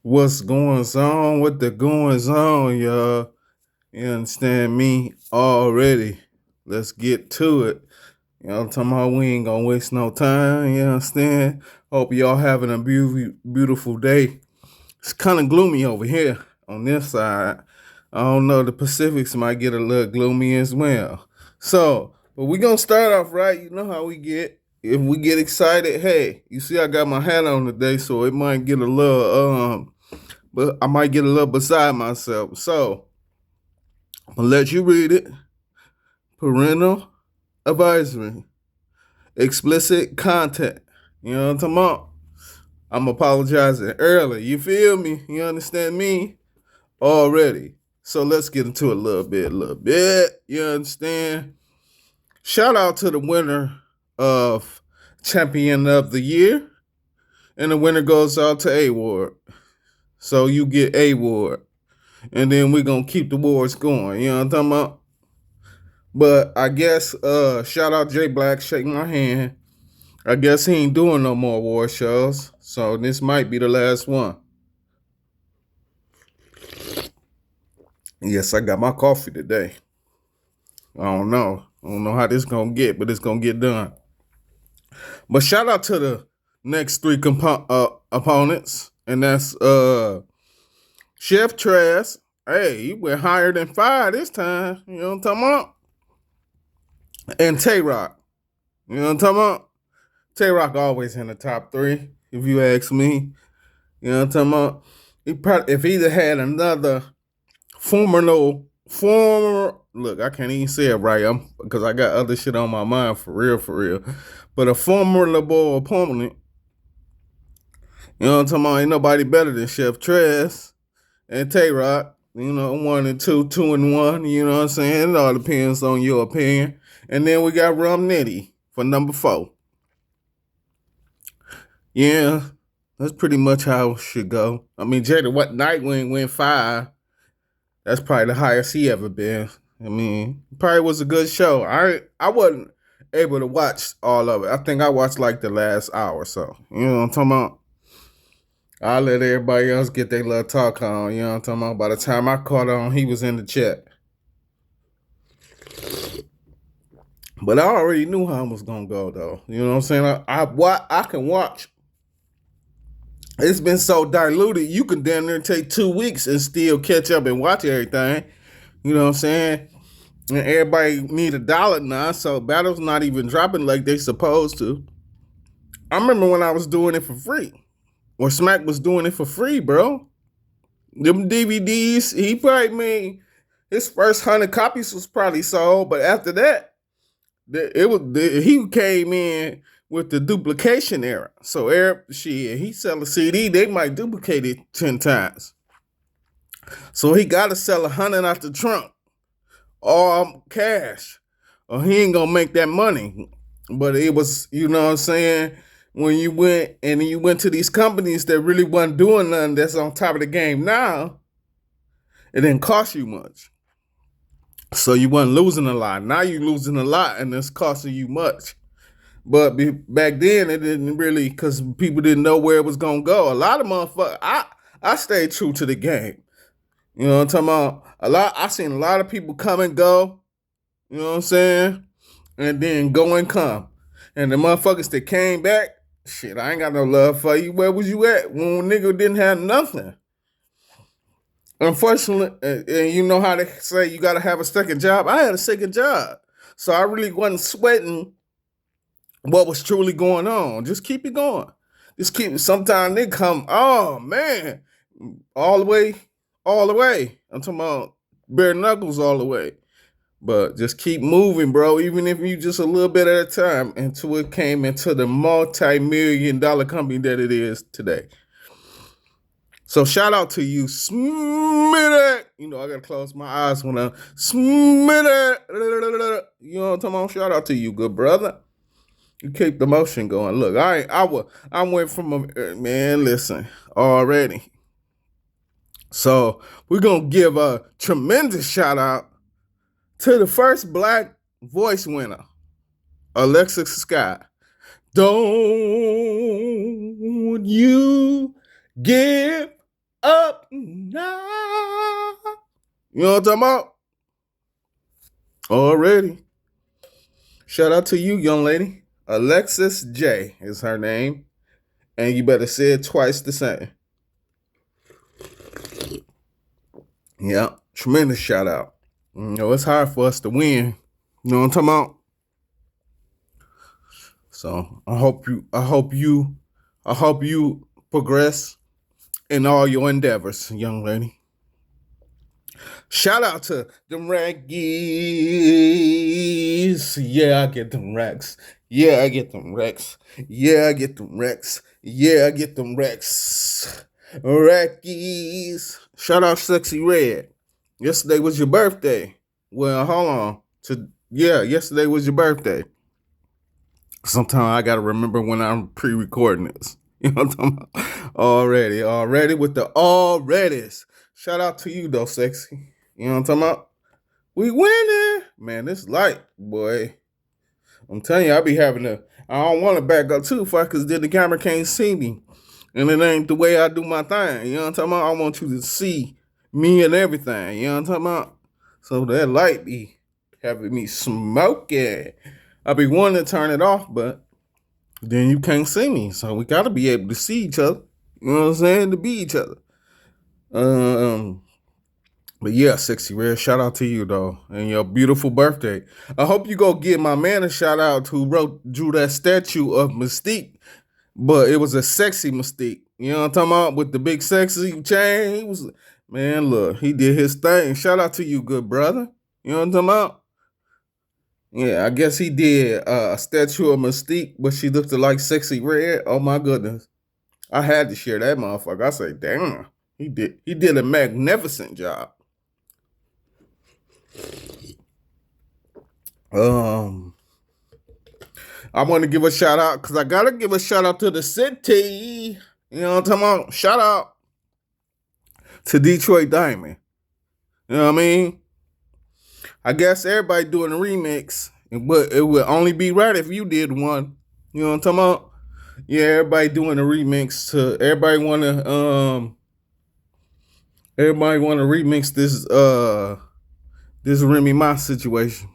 What's going on? What the goings on, y'all? You understand me already? Let's get to it. You know what I'm talking about? We ain't gonna waste no time. You understand? Hope y'all having a beautiful day. It's kind of gloomy over here on this side. I don't know. The Pacifics might get a little gloomy as well. But we gonna start off right. You know how we get. If we get excited, hey, you see, I got my hat on today, so it might get a little but I might get a little beside myself. So I'm gonna let you read it. Parental advisory, explicit content. You know what I'm talking about? I'm apologizing early. You feel me? You understand me already? So let's get into it a little bit. You understand? Shout out to the winner of Champion of the Year, and the winner goes out to A Ward. So you get A Ward, and then we're gonna keep the wars going. You know what I'm talking about? But I guess shout out Jay Black, shake my hand. I guess he ain't doing no more award shows. So this might be the last one. Yes, I got my coffee today. I don't know. I don't know how this gonna get, but it's gonna get done. But shout out to the next three opponents, and that's Chef Trask. Hey, he went higher than five this time. You know what I'm talking about? And Tay Rock. You know what I'm talking about? Tay Rock always in the top three, if you ask me. You know what I'm talking about? He probably, if he'd had another former look, I can't even say it right. Because I got other shit on my mind for real. But a formidable opponent, you know what I'm talking about? Ain't nobody better than Chef Trask and Tay Rock. You know, 1 and 2, 2 and 1. You know what I'm saying? It all depends on your opinion. And then we got Rum Nitty for number 4. Yeah, that's pretty much how it should go. I mean, Jada, what Nightwing went 5? That's probably the highest he ever been. I mean, probably was a good show. I wasn't able to watch all of it. I think I watched like the last hour or so. You know what I'm talking about? I'll let everybody else get their little talk on. You know what I'm talking about? By the time I caught on, he was in the chat. But I already knew how it was gonna go, though. You know what I'm saying? I can watch. It's been so diluted, you can damn near take 2 weeks and still catch up and watch everything. You know what I'm saying? And everybody need $1 now, so battles not even dropping like they supposed to. I remember when I was doing it for free, or Smack was doing it for free, bro. Them DVDs, he probably made his first 100 copies was probably sold, but after that, he came in with the duplication era. So he sell a CD, they might duplicate it 10 times. So he got to sell 100 out the trunk, all cash, or he ain't gonna make that money. But it was, you know what I'm saying, when you went to these companies that really wasn't doing nothing that's on top of the game now, it didn't cost you much. So you wasn't losing a lot. Now you losing a lot and it's costing you much. But back then it didn't really, because people didn't know where it was gonna go. A lot of motherfuckers, I stayed true to the game. You know what I'm talking about? I seen a lot of people come and go. You know what I'm saying? And then go and come. And the motherfuckers that came back, shit, I ain't got no love for you. Where was you at when a nigga didn't have nothing? Unfortunately, and you know how they say you got to have a second job. I had a second job. So I really wasn't sweating what was truly going on. Just keep it going. Just keep it. Sometimes they come, oh man, all the way. I'm talking about bare knuckles all the way. But just keep moving, bro, even if you just a little bit at a time until it came into the multi-million-dollar company that it is today. So shout out to you, Smitty. You know, I gotta close my eyes when I Smitty. You know what I'm talking about? Shout out to you, good brother. You keep the motion going. Look, I went from a man, listen, already. So we're gonna give a tremendous shout out to the first black voice winner, Alexa Scott. Don't you give up now. You know what I'm talking about? Already. Shout out to you, young lady. Alexis J is her name. And you better say it twice the same. Yeah, tremendous shout out. You know, it's hard for us to win. You know what I'm talking about? So I hope you progress in all your endeavors, young lady. Shout out to them raggies. Yeah, I get them racks. Yeah, I get them racks. Yeah, I get them racks. Yeah, I get them racks. Rackies. Shout out Sexy Red. Yesterday was your birthday. Well, hold on. Yesterday was your birthday. Sometimes I gotta remember when I'm pre-recording this. You know what I'm talking about? Already with the alreadys. Shout out to you though, Sexy. You know what I'm talking about? We winning. Man, this light, boy. I'm telling you, I be having to, I don't want to back up too far because then the camera can't see me. And it ain't the way I do my thing. You know what I'm talking about? I want you to see me and everything. You know what I'm talking about? So that light be having me smoking. I be wanting to turn it off, but then you can't see me. So we got to be able to see each other. You know what I'm saying? To be each other. But yeah, Sexy Red, shout out to you though, and your beautiful birthday. I hope you go give my man a shout out who drew that statue of Mystique, but it was a sexy Mystique. You know what I'm talking about? With the big sexy chain. He was, man, look, he did his thing. Shout out to you, good brother. You know what I'm talking about? Yeah, I guess he did a statue of Mystique, but she looked like Sexy Red. Oh my goodness. I had to share that motherfucker. I say, damn, he did a magnificent job. I want to give a shout out because I gotta give a shout out to the city. You know what I'm talking about? Shout out to Detroit Diamond. You know what I mean? I guess everybody doing a remix, but it would only be right if you did one. You know what I'm talking about? Yeah, everybody doing a remix to everybody wanna remix this Remy Ma situation.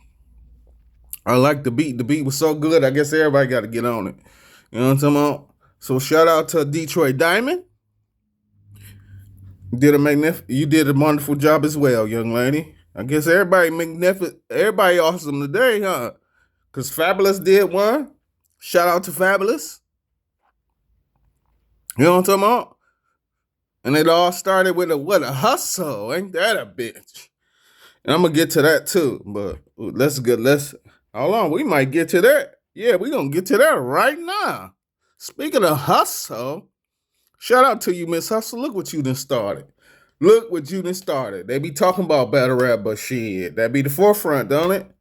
I like the beat. The beat was so good. I guess everybody got to get on it. You know what I'm talking about? So shout out to Detroit Diamond. You did a wonderful job as well, young lady. I guess everybody magnificent. Everybody awesome today, huh? Because Fabulous did one. Shout out to Fabulous. You know what I'm talking about? And it all started with a hustle. Ain't that a bitch? And I'm gonna get to that too. But let's hold on. We might get to that. Yeah, we're gonna get to that right now. Speaking of hustle, shout out to you, Miss Hustle. Look what you done started. Look what you done started. They be talking about battle rap, but shit, that be the forefront, don't it?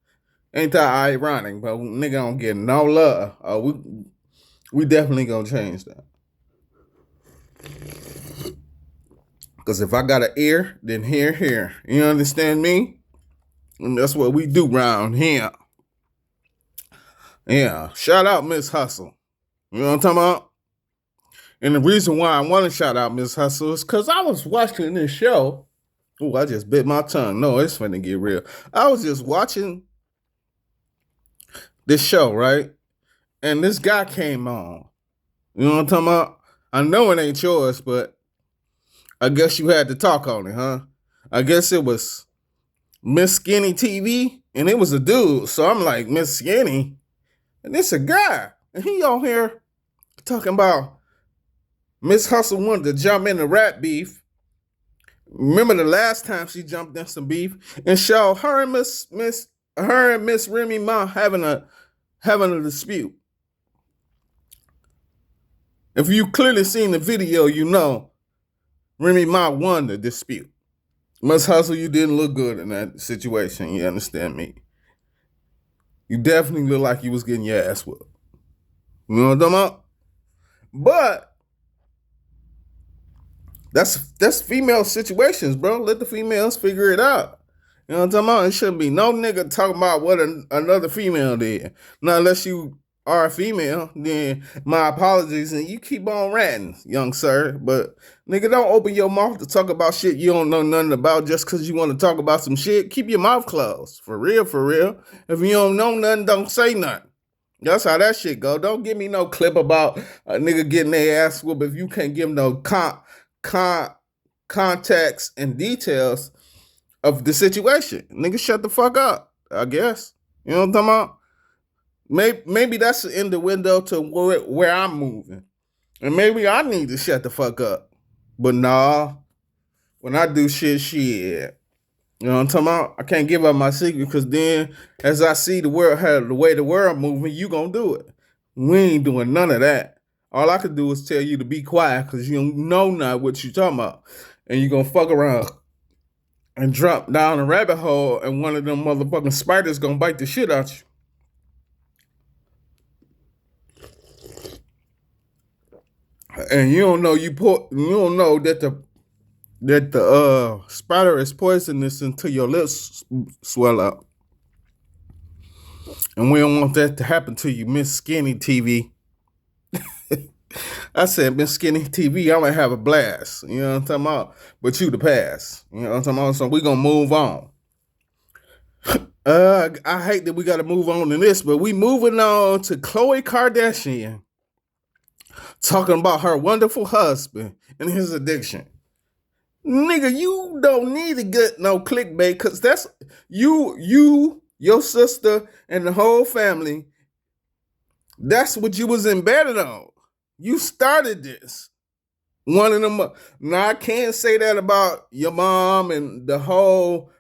Ain't that ironic? But nigga don't get no love. We definitely gonna change that. Because if I got an ear, then hear. You understand me? And that's what we do round here. Yeah. Shout out Miss Hustle. You know what I'm talking about? And the reason why I want to shout out Miss Hustle is because I was watching this show. Oh, I just bit my tongue. No, it's finna get real. I was just watching this show, right? And this guy came on. You know what I'm talking about? I know it ain't yours, but I guess you had to talk on it, huh? I guess it was Miss Skinny TV, and it was a dude. So I'm like, Miss Skinny? And it's a guy. And he on here talking about Miss Hustle wanted to jump in the rap beef. Remember the last time she jumped in some beef and show her and Miss Remy Ma having a dispute. If you clearly seen the video, you know Remy Ma won the dispute. Miss Hustle, you didn't look good in that situation. You understand me? You definitely look like you was getting your ass whooped. You know what I'm talking about? But that's female situations, bro. Let the females figure it out. You know what I'm talking about? It shouldn't be no nigga talking about what another female did. Not unless you are a female, then my apologies, and you keep on ranting, young sir. But nigga, don't open your mouth to talk about shit you don't know nothing about just because you want to talk about some shit. Keep your mouth closed. For real, for real. If you don't know nothing, don't say nothing. That's how that shit go. Don't give me no clip about a nigga getting their ass whooped if you can't give no con- context and details of the situation. Nigga, shut the fuck up, I guess. You know what I'm talking about? Maybe that's in the window to where I'm moving. And maybe I need to shut the fuck up. But nah, when I do shit. You know what I'm talking about? I can't give up my secret because then as I see the world, how the way the world moving, you gonna do it. We ain't doing none of that. All I could do is tell you to be quiet because you don't know not what you talking about. And you gonna fuck around and drop down a rabbit hole and one of them motherfucking spiders gonna bite the shit out you. And you don't know you don't know that the spider is poisonous until your lips swell up. And we don't want that to happen to you, Miss Skinny TV. I said, Miss Skinny TV, I'm gonna have a blast. You know what I'm talking about? But you the past. You know what I'm talking about? So we gonna move on. I hate that we gotta move on to this, but we moving on to Khloe Kardashian talking about her wonderful husband and his addiction. Nigga, you don't need to get no clickbait because that's your sister, and the whole family. That's what you was embedded on. You started this. One of them. Now I can't say that about your mom and the whole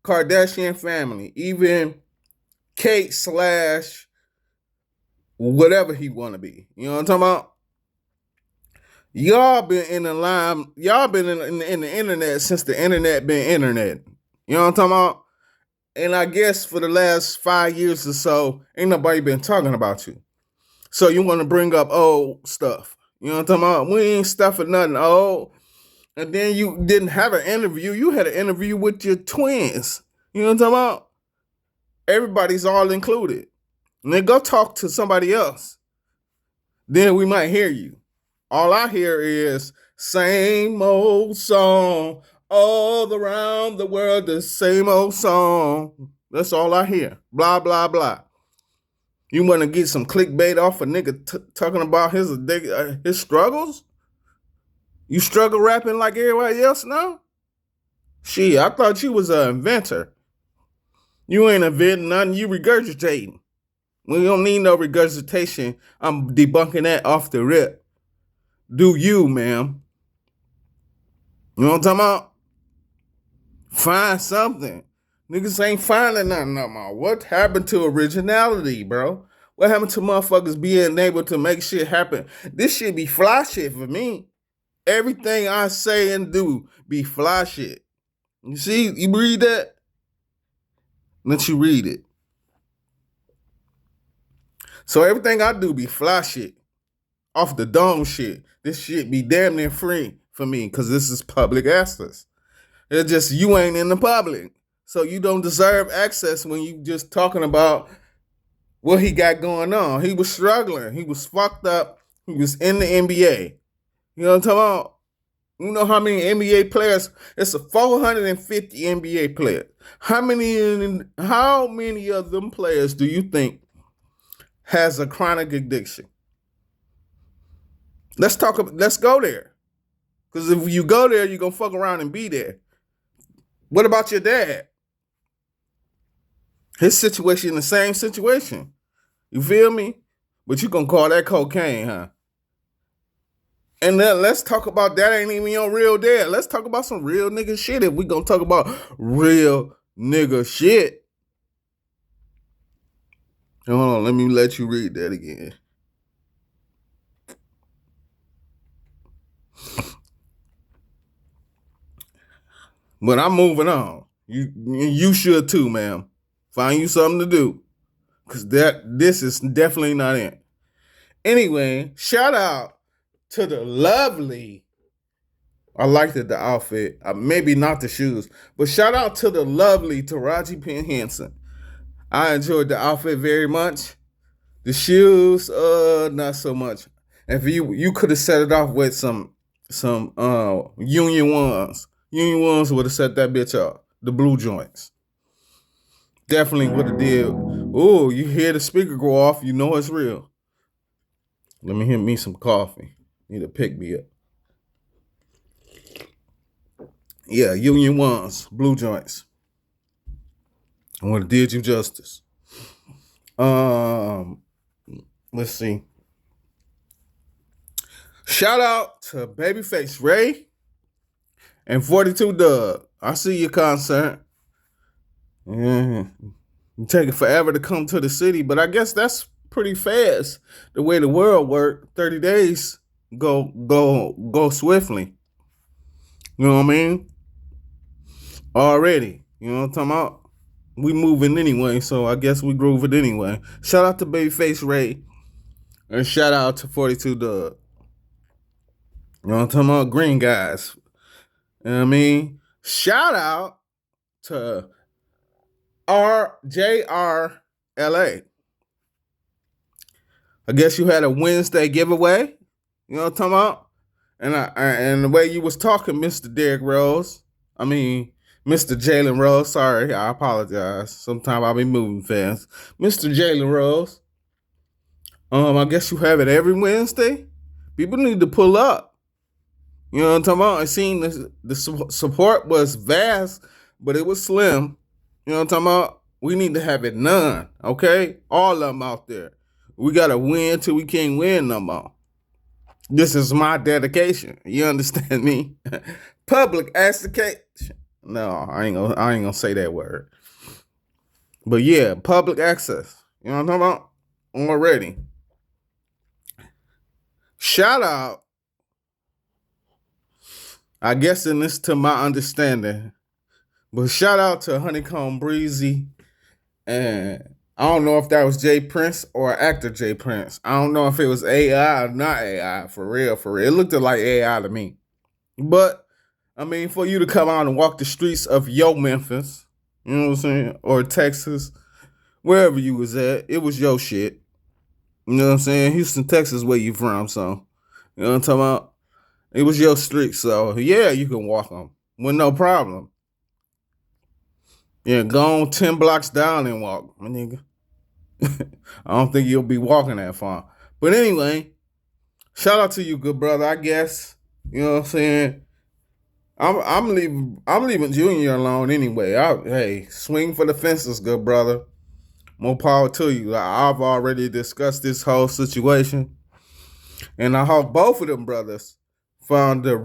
Kardashian family. Even Kate slash whatever he want to be. You know what I'm talking about? Y'all been in the line. Y'all been in the internet since the internet been internet. You know what I'm talking about? And I guess for the last 5 years or so, ain't nobody been talking about you. So you want to bring up old stuff. You know what I'm talking about? We ain't stuffing nothing old. And then you didn't have an interview. You had an interview with your twins. You know what I'm talking about? Everybody's all included. And then go talk to somebody else. Then we might hear you. All I hear is same old song. All around the world, the same old song. That's all I hear. Blah, blah, blah. You want to get some clickbait off a nigga talking about his struggles? You struggle rapping like everybody else now? Shit, I thought you was an inventor. You ain't inventing nothing, you regurgitating. We don't need no regurgitation. I'm debunking that off the rip. Do you, ma'am? You know what I'm talking about? Find something. Niggas ain't finding nothing no more. What happened to originality, bro? What happened to motherfuckers being able to make shit happen? This shit be fly shit for me. Everything I say and do be fly shit. You see, you read that? Let you read it. So everything I do be fly shit. Off the dome shit. This shit be damn near free for me because this is public access. It's just you ain't in the public. So you don't deserve access when you just talking about what he got going on. He was struggling. He was fucked up. He was in the NBA. You know what I'm talking about? You know how many NBA players? It's a 450 NBA players. How many of them players do you think has a chronic addiction? Let's go there. Because if you go there, you're gonna fuck around and be there. What about your dad? His situation, the same situation. You feel me? But you gonna call that cocaine, huh? And then let's talk about that ain't even your real dad. Let's talk about some real nigga shit if we gonna talk about real nigga shit. Hold on, let me let you read that again. But I'm moving on. You should too, ma'am. Find you something to do. Cause this is definitely not it. Anyway, shout out to the lovely. I liked the outfit. Maybe not the shoes, but shout out to the lovely Taraji P. Henson. I enjoyed the outfit very much. The shoes, not so much. If you could have set it off with some Union ones. Union ones would have set that bitch off. The blue joints. Definitely would have did. Oh, you hear the speaker go off, you know it's real. Let me hit me some coffee. Need to pick me up. Yeah, Union ones, blue joints. I would have did you justice. Um, let's see. Shout out to Babyface Ray and 42 Doug. I see your concert. Yeah. It take it forever to come to the city, but I guess that's pretty fast. The way the world work, 30 days go swiftly. You know what I mean? Already. You know what I'm talking about? We moving anyway, so I guess we grooving anyway. Shout out to Babyface Ray and shout out to 42 Doug. You know what I'm talking about? Green guys. You know what I mean? Shout out to RJRLA. I guess you had a Wednesday giveaway. You know what I'm talking about? And the way you was talking, Mr. Derrick Rose. I mean, Mr. Jalen Rose. Sorry, I apologize. Sometimes I'll be moving fast. Mr. Jalen Rose. I guess you have it every Wednesday. People need to pull up. You know what I'm talking about? I seen the support was vast, but it was slim. You know what I'm talking about? We need to have it none, okay? All of them out there. We got to win till we can't win no more. This is my dedication. You understand me? Public education. No, I ain't gonna say that word. But yeah, public access. You know what I'm talking about? Already. Shout out. I guess in this to my understanding. But shout out to Honeycomb Breezy. And I don't know if that was Jay Prince or actor Jay Prince. I don't know if it was AI or not AI. For real, for real. It looked like AI to me. But, I mean, for you to come out and walk the streets of your Memphis, you know what I'm saying? Or Texas, wherever you was at, it was your shit. You know what I'm saying? Houston, Texas, where you from, so. You know what I'm talking about? It was your street, so yeah, you can walk them with no problem. Yeah, go on 10 blocks down and walk, my nigga. I don't think you'll be walking that far. But anyway, shout out to you, good brother, I guess. You know what I'm saying? I'm leaving Junior alone anyway. Hey, swing for the fences, good brother. More power to you. I've already discussed this whole situation. And I hope both of them brothers found the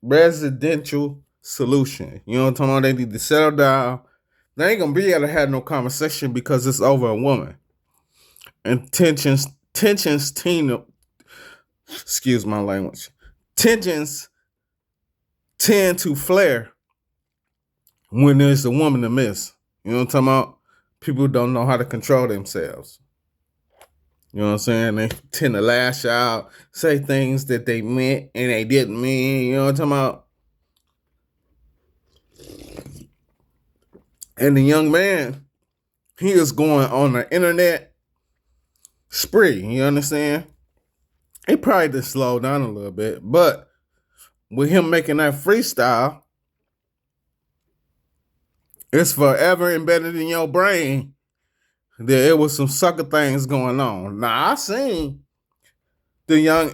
residential solution. You know what I'm talking about? They need to settle down. They ain't gonna be able to have no conversation because it's over a woman. And tensions, excuse my language. Tensions tend to flare when there's a woman to miss. You know what I'm talking about? People don't know how to control themselves. You know what I'm saying? They tend to lash out, say things that they meant and they didn't mean. You know what I'm talking about? And the young man, he is going on the internet spree. You understand? He probably did slow down a little bit, but with him making that freestyle, it's forever embedded in your brain that it was some sucker things going on. Now I seen the young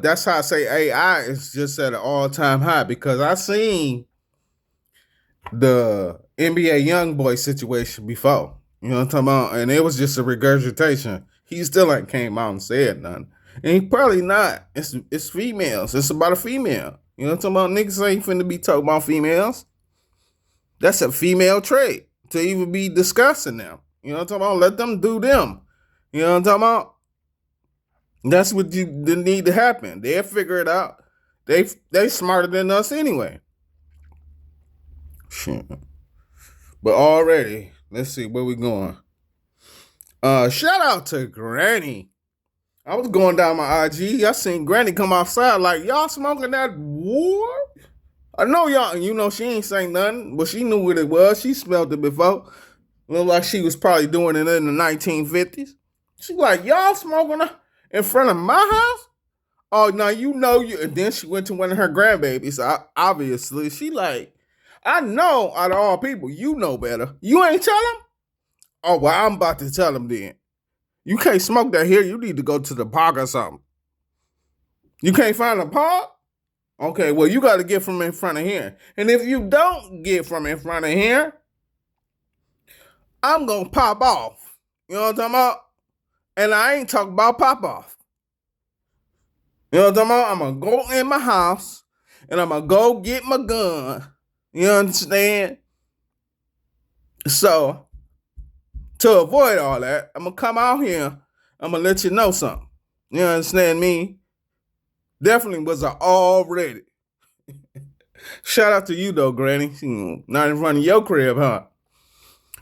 that's how I say AI is just at an all-time high because I seen the NBA YoungBoy situation before. You know what I'm talking about? And it was just a regurgitation. He still ain't came out and said nothing. And he probably not. It's females. It's about a female. You know what I'm talking about? Niggas ain't finna be talking about females. That's a female trait to even be discussing them. You know what I'm talking about? Let them do them. You know what I'm talking about? That's what need to happen. They'll figure it out. They smarter than us anyway. Shit. But already, let's see where we going. Shout out to Granny. I was going down my IG. I seen Granny come outside like, y'all smoking that war? I know y'all, you know, she ain't saying nothing, but she knew what it was. She smelled it before. Looked like she was probably doing it in the 1950s. She like, y'all smoking in front of my house? Oh, now you know you. And then she went to one of her grandbabies. Obviously, she like, I know out of all people, you know better. You ain't tell him? Oh, well, I'm about to tell him then. You can't smoke that here. You need to go to the park or something. You can't find a park? Okay, well, you got to get from in front of here. And if you don't get from in front of here, I'm going to pop off. You know what I'm talking about? And I ain't talking about pop off. You know what I'm talking about? I'm going to go in my house and I'm going to go get my gun. You understand? So, to avoid all that, I'm going to come out here. I'm going to let you know something. You understand me? Definitely was already. Shout out to you though, Granny. Not in front of your crib, huh?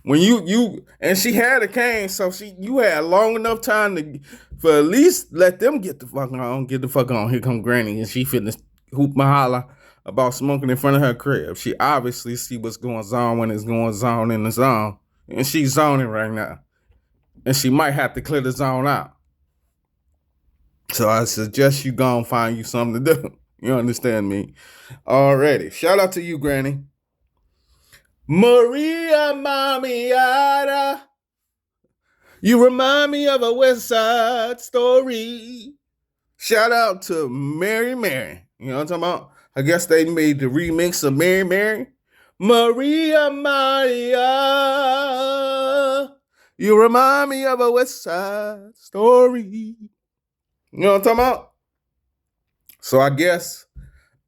When you and she had a cane, so you had long enough time for at least let them get the fuck on. Get the fuck on. Here come Granny, and she finna hoop my holler about smoking in front of her crib. She obviously see what's going on when it's going on in the zone, and she's zoning right now, and she might have to clear the zone out. So I suggest you go and find you something to do. You understand me? Already. Shout out to you, Granny. Maria Mamiata. You remind me of a West Side Story. Shout out to Mary Mary. You know what I'm talking about? I guess they made the remix of Mary Mary. Maria Maria. You remind me of a West Side Story. You know what I'm talking about? So I guess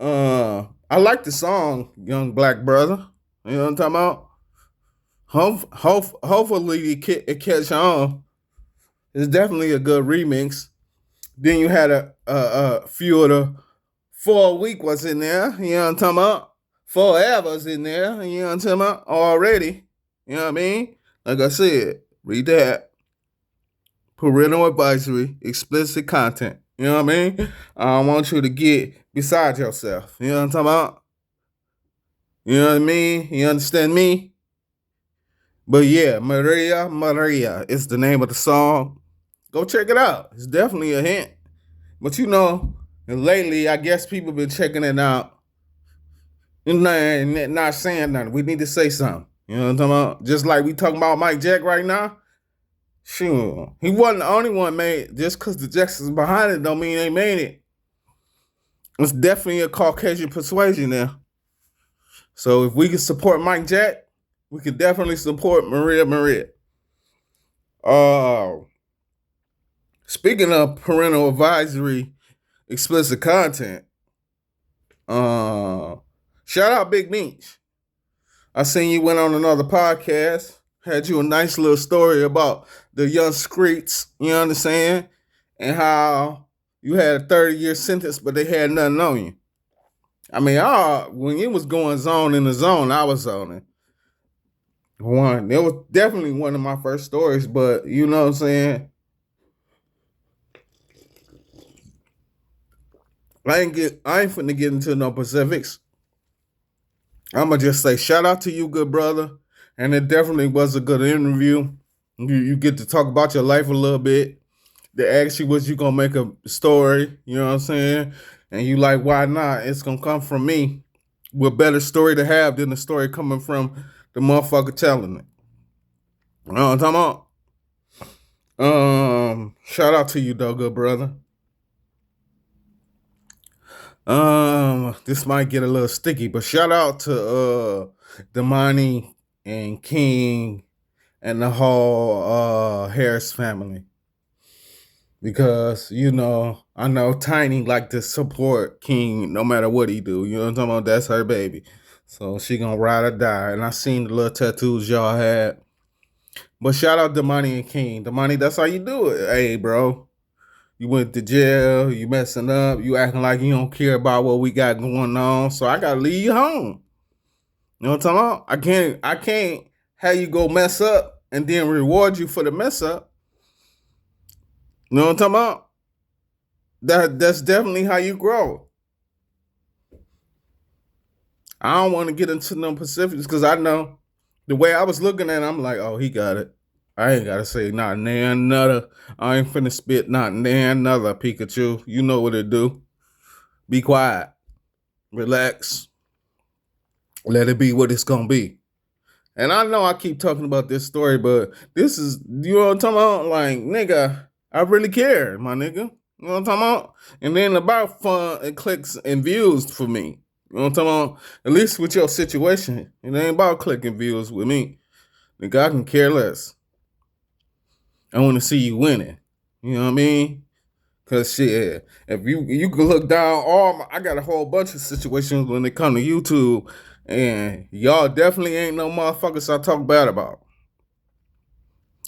I like the song, Young Black Brother. You know what I'm talking about? Hopefully it catch on. It's definitely a good remix. Then you had a few of the 4 week was in there. You know what I'm talking about? Forever's in there. You know what I'm talking about? Already. You know what I mean? Like I said, read that. Parental advisory, explicit content. You know what I mean? I don't want you to get beside yourself. You know what I'm talking about? You know what I mean? You understand me? But yeah, Maria Maria is the name of the song. Go check it out. It's definitely a hint. But you know, lately, I guess people been checking it out and not saying nothing. We need to say something. You know what I'm talking about? Just like we talking about Mike Jack right now. Sure. He wasn't the only one made. Just because the Jacksons behind it don't mean they made it. It's definitely a Caucasian persuasion there. So if we can support Mike Jack, we can definitely support Maria Maria. Speaking of parental advisory, explicit content, shout out Big Meech. I seen you went on another podcast, had you a nice little story about the young streets, you understand? And how you had a 30-year sentence, but they had nothing on you. I mean, when it was going zone in the zone, I was zoning. It was definitely one of my first stories, but you know what I'm saying? I ain't finna get into no Pacifics. I'ma just say shout out to you, good brother. And it definitely was a good interview. You get to talk about your life a little bit. They ask you what you gonna make a story, you know what I'm saying? And you like, why not? It's gonna come from me. What better story to have than the story coming from the motherfucker telling it. You know what I'm talking about? Shout out to you though, good brother. This might get a little sticky, but shout out to Damani and King and the whole Harris family. Because, you know, I know Tiny like to support King no matter what he do. You know what I'm talking about? That's her baby. So she gonna ride or die. And I seen the little tattoos y'all had. But shout out Damani and King. Damani, that's how you do it. Hey, bro. You went to jail, you messing up, you acting like you don't care about what we got going on. So I gotta leave you home. You know what I'm talking about? I can't have you go mess up and then reward you for the mess up. You know what I'm talking about? That's definitely how you grow. I don't want to get into no Pacifics because I know the way I was looking at it, I'm like, oh, he got it. I ain't gotta say not nan another. I ain't finna spit not nan another, Pikachu. You know what it do. Be quiet. Relax. Let it be what it's gonna be. And I know I keep talking about this story, but this is, you know what I'm talking about? Like, nigga, I really care, my nigga. You know what I'm talking about? And then about fun and clicks and views for me. You know what I'm talking about? At least with your situation. It ain't about clicking views with me. Nigga, I can care less. I want to see you winning. You know what I mean? Cause shit, if you can look down I got a whole bunch of situations when it come to YouTube, and y'all definitely ain't no motherfuckers I talk bad about.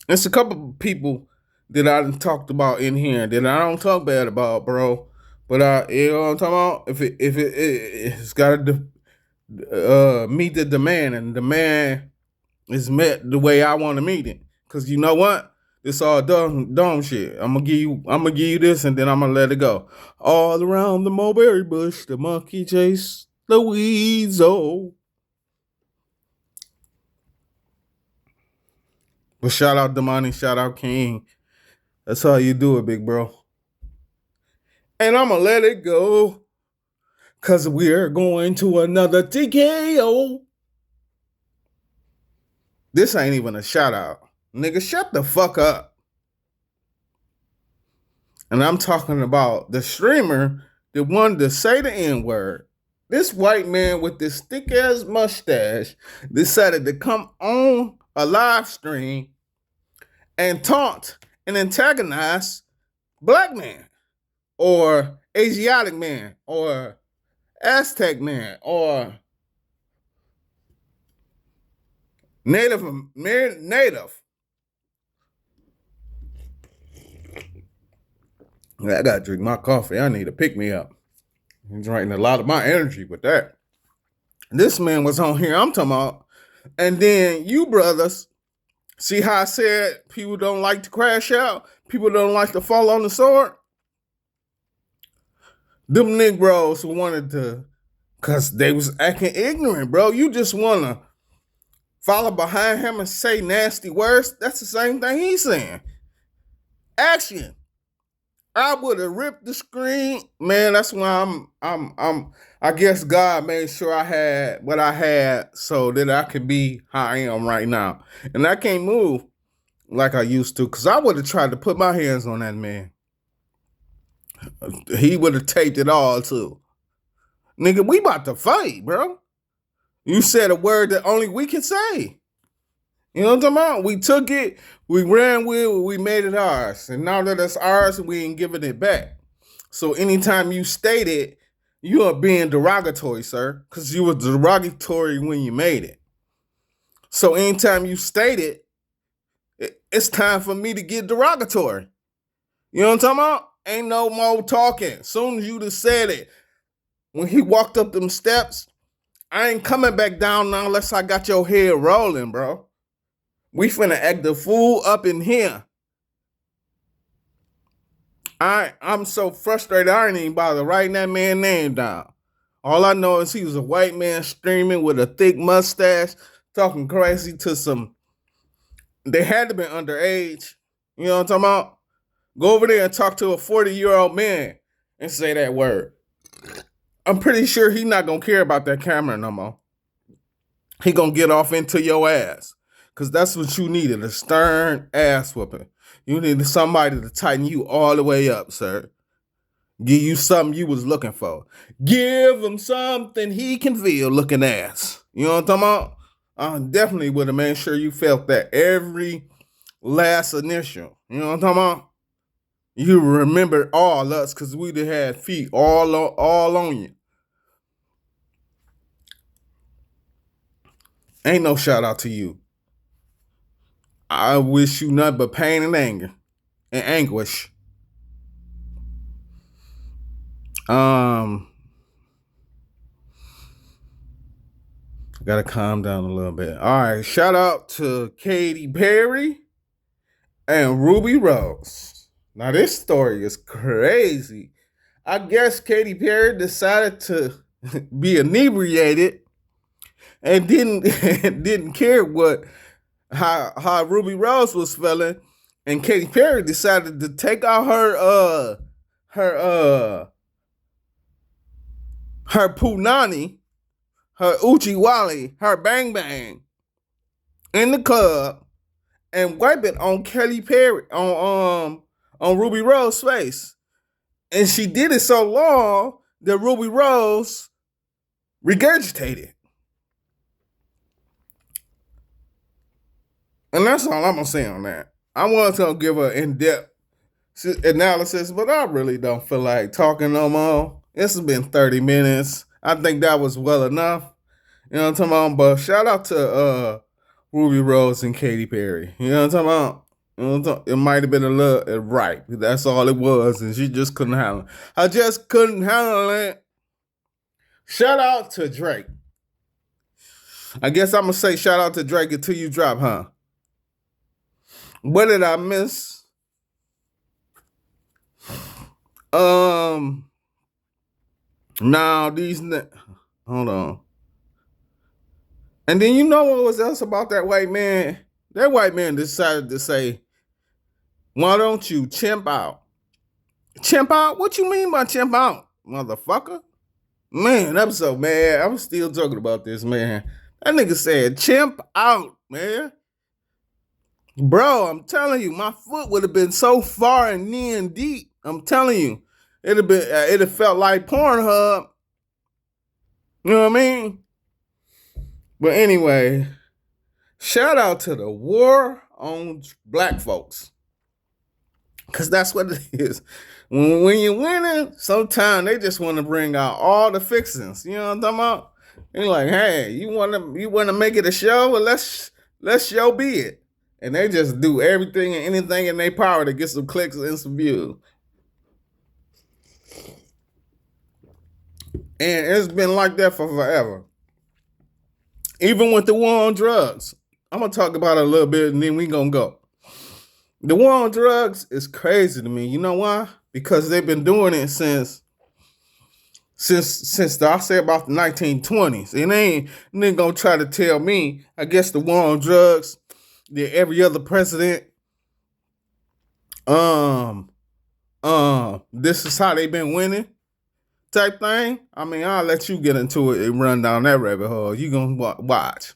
It's a couple of people that I done talked about in here that I don't talk bad about, bro. But you know what I'm talking about? It's got to meet the demand, and the demand is met the way I want to meet it. Cause you know what? It's all dumb shit. I'm gonna give you this, and then I'm gonna let it go. All around the mulberry bush, the monkey chased the weasel. But shout out Damani, shout out King. That's how you do it, big bro. And I'm gonna let it go. Cause we're going to another TKO. This ain't even a shout out. Nigga, shut the fuck up. And I'm talking about the streamer that wanted to say the N word. This white man with this thick ass mustache decided to come on a live stream and taunt and antagonize black man or Asiatic man or Aztec man or native. I gotta drink my coffee. I need to pick me up. I'm draining a lot of my energy with that. This man was on here, I'm talking about. And then you brothers, see how I said people don't like to crash out? People don't like to fall on the sword? Them Negroes who wanted to, because they was acting ignorant, bro. You just want to follow behind him and say nasty words. That's the same thing he's saying. Action. I would have ripped the screen, man. That's why I guess God made sure I had what I had so that I could be how I am right now. And I can't move like I used to, because I would have tried to put my hands on that man. He would have taped it all too. Nigga, we about to fight, bro. You said a word that only we can say. You know what I'm talking about? We took it, we ran with it, we made it ours. And now that it's ours, we ain't giving it back. So anytime you state it, you are being derogatory, sir. Because you were derogatory when you made it. So anytime you state it, it's time for me to get derogatory. You know what I'm talking about? Ain't no more talking. Soon as you just said it, when he walked up them steps, I ain't coming back down now unless I got your head rolling, bro. We finna act the fool up in here. I'm so frustrated, I ain't even bother writing that man's name down. All I know is he was a white man streaming with a thick mustache, talking crazy to some, they had to be underage. You know what I'm talking about? Go over there and talk to a 40-year-old man and say that word. I'm pretty sure he not gonna care about that camera no more. He gonna get off into your ass. Because that's what you needed, a stern ass whooping. You needed somebody to tighten you all the way up, sir. Give you something you was looking for. Give him something he can feel looking ass. You know what I'm talking about? I definitely would have made sure you felt that every last initial. You know what I'm talking about? You remember all us because we'd have had feet all on you. Ain't no shout out to you. I wish you nothing but pain and anger and anguish. I gotta calm down a little bit. All right, shout out to Katy Perry and Ruby Rose. Now this story is crazy. I guess Katy Perry decided to be inebriated and didn't didn't care what how Ruby Rose was feeling, and Katy Perry decided to take out her her punani, her Uchi Wally, her Bang Bang in the club and wipe it on Katy Perry on Ruby Rose's face. And she did it so long that Ruby Rose regurgitated. And that's all I'm gonna say on that. I was gonna give an in-depth analysis, but I really don't feel like talking no more. This has been 30 minutes. I think that was well enough. You know what I'm talking about? But shout out to Ruby Rose and Katy Perry. You know what I'm talking about? You know what I'm talking? It might have been a little right. That's all it was, and she just couldn't handle it. I just couldn't handle it. Shout out to Drake. I guess I'm gonna say shout out to Drake until you drop, huh? What did I miss? Now hold on. And then you know what was else about that white man? That white man decided to say, "Why don't you chimp out?" Chimp out? What you mean by chimp out, motherfucker? Man, I'm so mad. I'm still talking about this, man. That nigga said chimp out, man. Bro, I'm telling you, my foot would have been so far and knee and deep. I'm telling you, it'd have felt like Pornhub. You know what I mean? But anyway, shout out to the war on black folks. Because that's what it is. When you're winning, sometimes they just want to bring out all the fixings. You know what I'm talking about? They're like, hey, you wanna make it a show? Well, let's show be it. And they just do everything and anything in their power to get some clicks and some views. And it's been like that for forever. Even with the war on drugs. I'm going to talk about it a little bit and then we going to go. The war on drugs is crazy to me. You know why? Because they've been doing it since I say about the 1920s. And they ain't going to try to tell me, I guess the war on drugs, that every other president, this is how they've been winning type thing. I mean, I'll let you get into it and run down that rabbit hole. You gonna watch.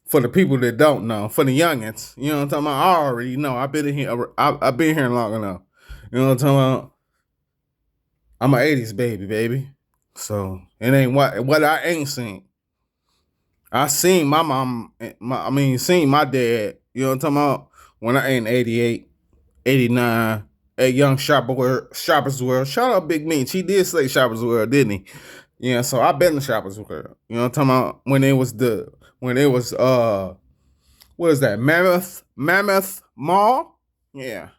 For the people that don't know, for the youngins, you know what I'm talking about? I already know. I've been here. I've been here long enough. You know what I'm talking about? I'm an '80s baby. So it ain't what I ain't seen. I seen my mom. Seen my dad. You know what I'm talking about? When I ain't 88, 89. At Young Shopper's World. Shout out Big Mean. She did say Shopper's World, didn't he? Yeah, so I've been to Shopper's World. You know what I'm talking about? When it was what is that? Mammoth Mall? Yeah.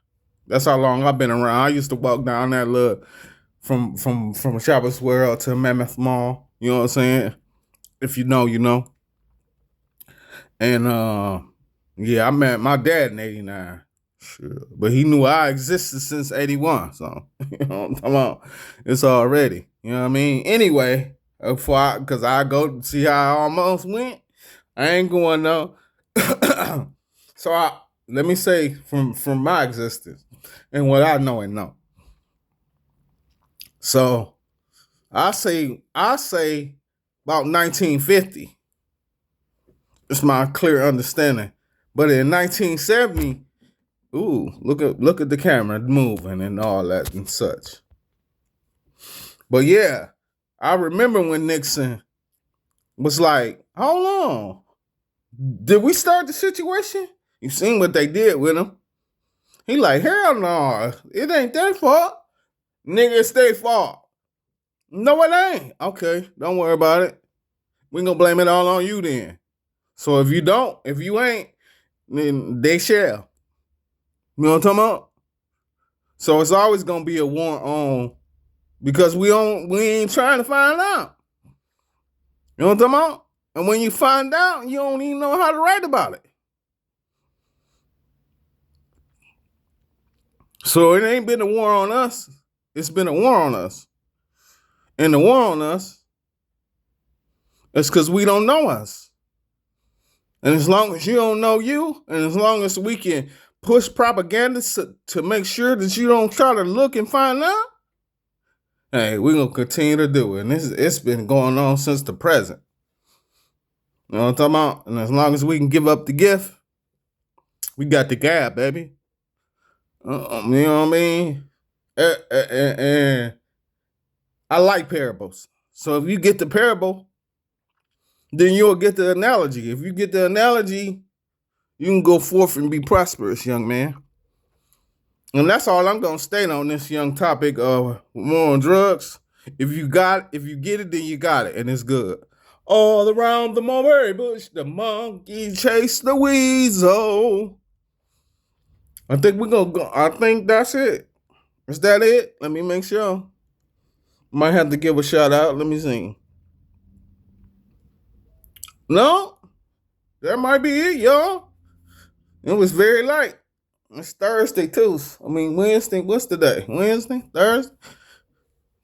That's how long I've been around. I used to walk down that little from Shopper's World to Mammoth Mall. You know what I'm saying? If you know, you know. And yeah, I met my dad in '89. Sure. But he knew I existed since '81. So, you know what I'm talking about? It's already. You know what I mean? Anyway, because I go see how I almost went. I ain't going though. So let me say from my existence and what I know and know. So I say about 1950. It's my clear understanding. But in 1970, ooh, look at the camera moving and all that and such. But yeah, I remember when Nixon was like, hold on. Did we start the situation? You seen what they did with him. He like, hell no. It ain't their fault. Nigga, it's their fault. No, it ain't. Okay, don't worry about it. We gonna blame it all on you then. So if you ain't, then they shall. You know what I'm talking about? So it's always gonna be a war on because we ain't trying to find out. You know what I'm talking about? And when you find out, you don't even know how to write about it. So it ain't been a war on us. It's been a war on us. And the war on us is because we don't know us. And as long as you don't know you, and as long as we can push propaganda to make sure that you don't try to look and find out, hey, we're gonna continue to do it. And it's been going on since the present. You know what I'm talking about? And as long as we can give up the gift, we got the gab, baby. You know what I mean? And I like parables. So if you get the parable, then you'll get the analogy. If you get the analogy, you can go forth and be prosperous, young man. And that's all I'm gonna state on this young topic of war on drugs. If you get it, then you got it, and it's good. All around the mulberry bush, the monkey chased the weasel. I think we're gonna go. I think that's it. Is that it? Let me make sure. Might have to give a shout out. Let me see. No, that might be it, y'all. It was very light. It's Thursday too. I mean Wednesday. What's the day? Wednesday? Thursday?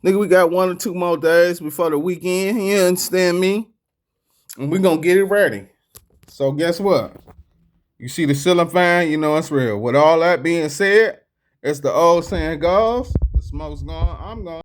Nigga, we got 1 or 2 more days before the weekend. You understand me? And we're gonna get it ready. So guess what? You see the ceiling fan, you know it's real. With all that being said, as the old saying goes, the smoke's gone, I'm gone.